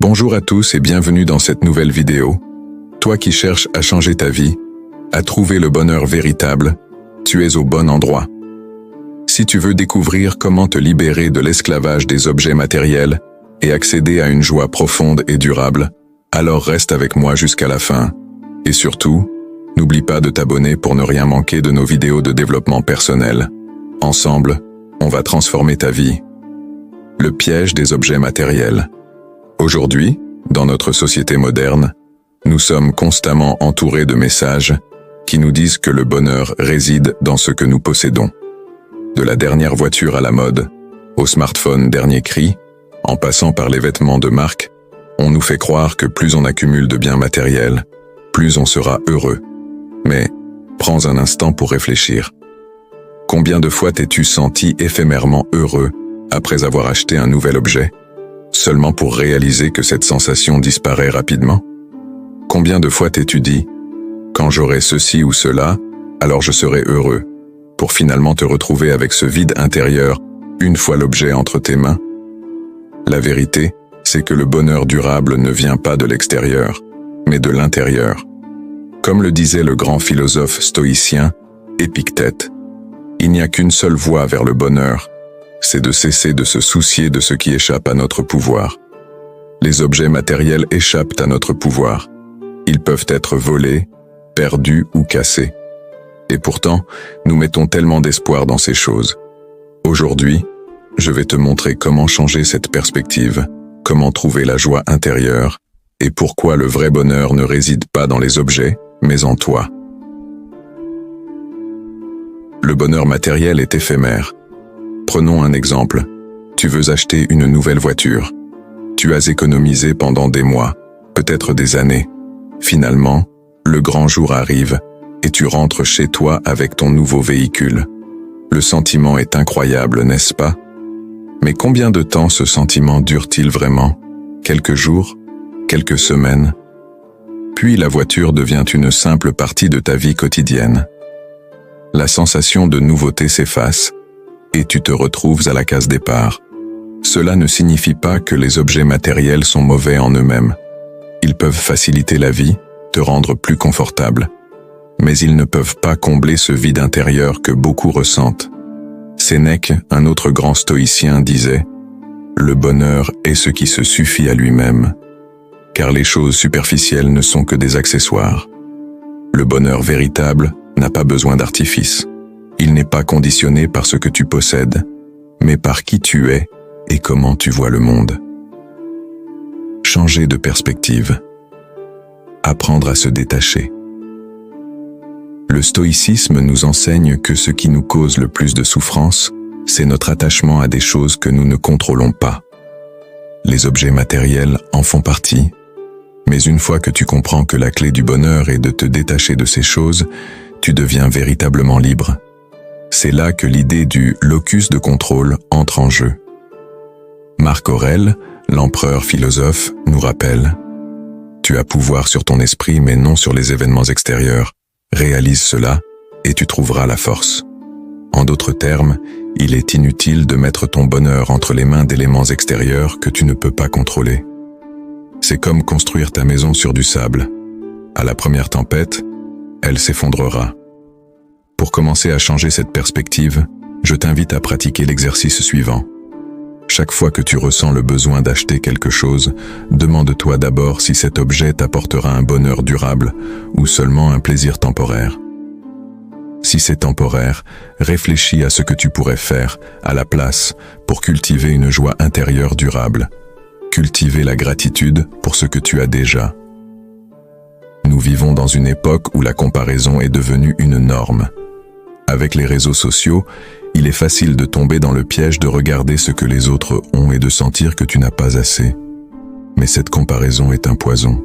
Bonjour à tous et bienvenue dans cette nouvelle vidéo. Toi qui cherches à changer ta vie, à trouver le bonheur véritable, tu es au bon endroit. Si tu veux découvrir comment te libérer de l'esclavage des objets matériels et accéder à une joie profonde et durable, alors reste avec moi jusqu'à la fin. Et surtout, n'oublie pas de t'abonner pour ne rien manquer de nos vidéos de développement personnel. Ensemble, on va transformer ta vie. Le piège des objets matériels. Aujourd'hui, dans notre société moderne, nous sommes constamment entourés de messages qui nous disent que le bonheur réside dans ce que nous possédons. De la dernière voiture à la mode, au smartphone dernier cri, en passant par les vêtements de marque, on nous fait croire que plus on accumule de biens matériels, plus on sera heureux. Mais, prends un instant pour réfléchir. Combien de fois t'es-tu senti éphémèrement heureux après avoir acheté un nouvel objet, seulement pour réaliser que cette sensation disparaît rapidement? Combien de fois t'es-tu dit « Quand j'aurai ceci ou cela, alors je serai heureux », pour finalement te retrouver avec ce vide intérieur une fois l'objet entre tes mains? La vérité, c'est que le bonheur durable ne vient pas de l'extérieur, mais de l'intérieur. Comme le disait le grand philosophe stoïcien Épictète, il n'y a qu'une seule voie vers le bonheur, c'est de cesser de se soucier de ce qui échappe à notre pouvoir. Les objets matériels échappent à notre pouvoir. Ils peuvent être volés, perdus ou cassés. Et pourtant, nous mettons tellement d'espoir dans ces choses. Aujourd'hui, je vais te montrer comment changer cette perspective, comment trouver la joie intérieure, et pourquoi le vrai bonheur ne réside pas dans les objets, mais en toi. Le bonheur matériel est éphémère. Prenons un exemple. Tu veux acheter une nouvelle voiture. Tu as économisé pendant des mois, peut-être des années. Finalement, le grand jour arrive et tu rentres chez toi avec ton nouveau véhicule. Le sentiment est incroyable, n'est-ce pas? Mais combien de temps ce sentiment dure-t-il vraiment? Quelques jours? Quelques semaines? Puis la voiture devient une simple partie de ta vie quotidienne. La sensation de nouveauté s'efface et tu te retrouves à la case départ. Cela ne signifie pas que les objets matériels sont mauvais en eux-mêmes. Ils peuvent faciliter la vie, te rendre plus confortable. Mais ils ne peuvent pas combler ce vide intérieur que beaucoup ressentent. Sénèque, un autre grand stoïcien, disait « Le bonheur est ce qui se suffit à lui-même, car les choses superficielles ne sont que des accessoires. Le bonheur véritable n'a pas besoin d'artifice. Il n'est pas conditionné par ce que tu possèdes, mais par qui tu es et comment tu vois le monde. » Changer de perspective. Apprendre à se détacher. Le stoïcisme nous enseigne que ce qui nous cause le plus de souffrance, c'est notre attachement à des choses que nous ne contrôlons pas. Les objets matériels en font partie, mais une fois que tu comprends que la clé du bonheur est de te détacher de ces choses, tu deviens véritablement libre. C'est là que l'idée du locus de contrôle entre en jeu. Marc Aurèle, l'empereur philosophe, nous rappelle « Tu as pouvoir sur ton esprit mais non sur les événements extérieurs. Réalise cela et tu trouveras la force. » En d'autres termes, il est inutile de mettre ton bonheur entre les mains d'éléments extérieurs que tu ne peux pas contrôler. C'est comme construire ta maison sur du sable. À la première tempête, elle s'effondrera. Pour commencer à changer cette perspective, je t'invite à pratiquer l'exercice suivant. Chaque fois que tu ressens le besoin d'acheter quelque chose, demande-toi d'abord si cet objet t'apportera un bonheur durable ou seulement un plaisir temporaire. Si c'est temporaire, réfléchis à ce que tu pourrais faire à la place pour cultiver une joie intérieure durable. Cultiver la gratitude pour ce que tu as déjà. Nous vivons dans une époque où la comparaison est devenue une norme. Avec les réseaux sociaux, il est facile de tomber dans le piège de regarder ce que les autres ont et de sentir que tu n'as pas assez. Mais cette comparaison est un poison.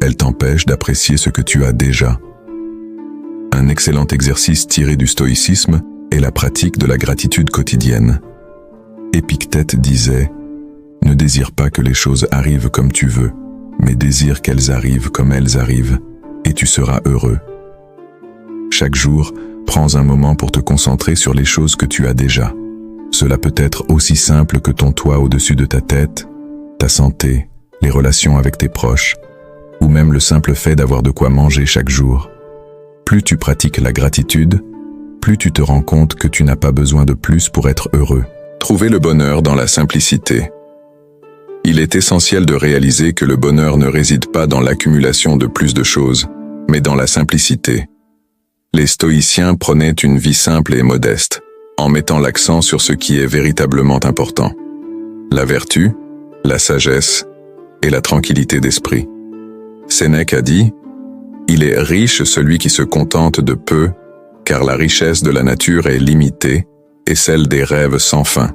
Elle t'empêche d'apprécier ce que tu as déjà. Un excellent exercice tiré du stoïcisme est la pratique de la gratitude quotidienne. Épictète disait « Ne désire pas que les choses arrivent comme tu veux, mais désire qu'elles arrivent comme elles arrivent, et tu seras heureux. » Chaque jour, prends un moment pour te concentrer sur les choses que tu as déjà. Cela peut être aussi simple que ton toit au-dessus de ta tête, ta santé, les relations avec tes proches, ou même le simple fait d'avoir de quoi manger chaque jour. Plus tu pratiques la gratitude, plus tu te rends compte que tu n'as pas besoin de plus pour être heureux. Trouver le bonheur dans la simplicité. Il est essentiel de réaliser que le bonheur ne réside pas dans l'accumulation de plus de choses, mais dans la simplicité. Les stoïciens prenaient une vie simple et modeste, en mettant l'accent sur ce qui est véritablement important. La vertu, la sagesse et la tranquillité d'esprit. Sénèque a dit « Il est riche celui qui se contente de peu, car la richesse de la nature est limitée et celle des rêves sans fin.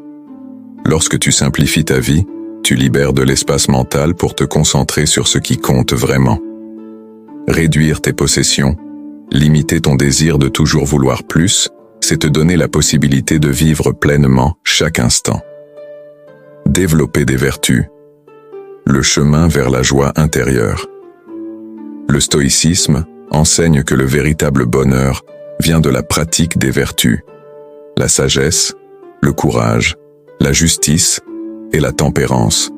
Lorsque tu simplifies ta vie, tu libères de l'espace mental pour te concentrer sur ce qui compte vraiment. Réduire tes possessions, limiter ton désir de toujours vouloir plus, c'est te donner la possibilité de vivre pleinement chaque instant. Développer des vertus. Le chemin vers la joie intérieure. Le stoïcisme enseigne que le véritable bonheur vient de la pratique des vertus. La sagesse, le courage, la justice et la tempérance.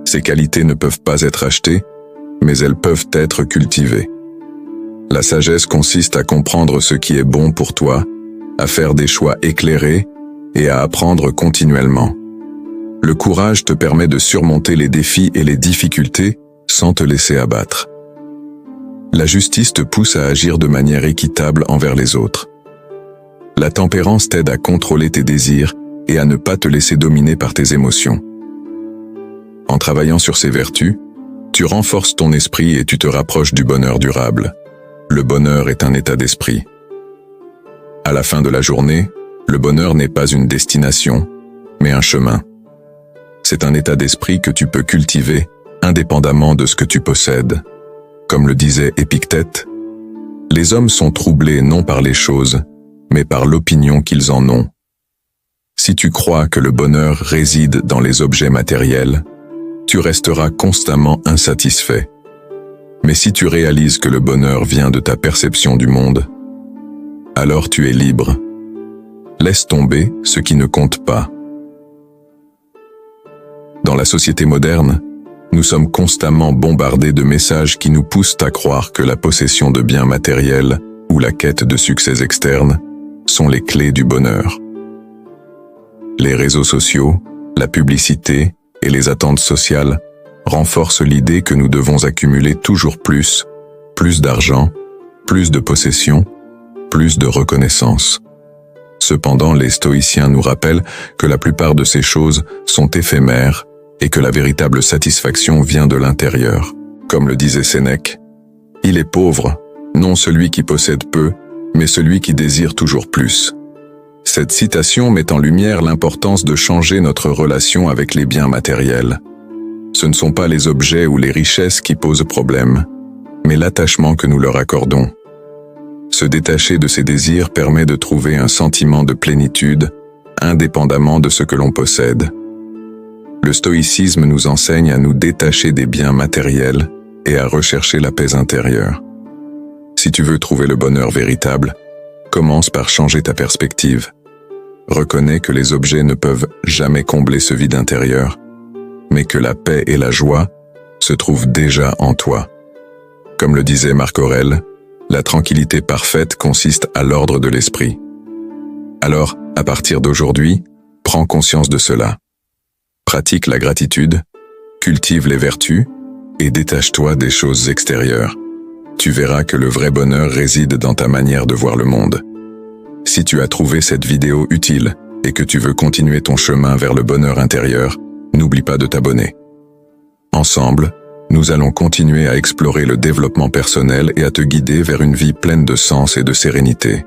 Ces qualités ne peuvent pas être achetées, mais elles peuvent être cultivées. La sagesse consiste à comprendre ce qui est bon pour toi, à faire des choix éclairés et à apprendre continuellement. Le courage te permet de surmonter les défis et les difficultés sans te laisser abattre. La justice te pousse à agir de manière équitable envers les autres. La tempérance t'aide à contrôler tes désirs et à ne pas te laisser dominer par tes émotions. En travaillant sur ces vertus, tu renforces ton esprit et tu te rapproches du bonheur durable. Le bonheur est un état d'esprit. À la fin de la journée, le bonheur n'est pas une destination, mais un chemin. C'est un état d'esprit que tu peux cultiver indépendamment de ce que tu possèdes. Comme le disait Épictète, « Les hommes sont troublés non par les choses, mais par l'opinion qu'ils en ont. » Si tu crois que le bonheur réside dans les objets matériels, tu resteras constamment insatisfait. Mais si tu réalises que le bonheur vient de ta perception du monde, alors tu es libre. Laisse tomber ce qui ne compte pas. Dans la société moderne, nous sommes constamment bombardés de messages qui nous poussent à croire que la possession de biens matériels ou la quête de succès externe sont les clés du bonheur. Les réseaux sociaux, la publicité et les attentes sociales renforcent l'idée que nous devons accumuler toujours plus d'argent, plus de possessions, plus de reconnaissance. Cependant, les stoïciens nous rappellent que la plupart de ces choses sont éphémères et que la véritable satisfaction vient de l'intérieur. Comme le disait Sénèque, « Il est pauvre, non celui qui possède peu, mais celui qui désire toujours plus. » Cette citation met en lumière l'importance de changer notre relation avec les biens matériels. Ce ne sont pas les objets ou les richesses qui posent problème, mais l'attachement que nous leur accordons. Se détacher de ces désirs permet de trouver un sentiment de plénitude, indépendamment de ce que l'on possède. Le stoïcisme nous enseigne à nous détacher des biens matériels et à rechercher la paix intérieure. Si tu veux trouver le bonheur véritable, commence par changer ta perspective. Reconnais que les objets ne peuvent jamais combler ce vide intérieur, mais que la paix et la joie se trouvent déjà en toi. Comme le disait Marc Aurèle, la tranquillité parfaite consiste à l'ordre de l'esprit. Alors, à partir d'aujourd'hui, prends conscience de cela. Pratique la gratitude, cultive les vertus et détache-toi des choses extérieures. Tu verras que le vrai bonheur réside dans ta manière de voir le monde. Si tu as trouvé cette vidéo utile et que tu veux continuer ton chemin vers le bonheur intérieur, n'oublie pas de t'abonner. Ensemble, nous allons continuer à explorer le développement personnel et à te guider vers une vie pleine de sens et de sérénité.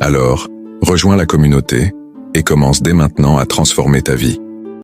Alors, rejoins la communauté et commence dès maintenant à transformer ta vie.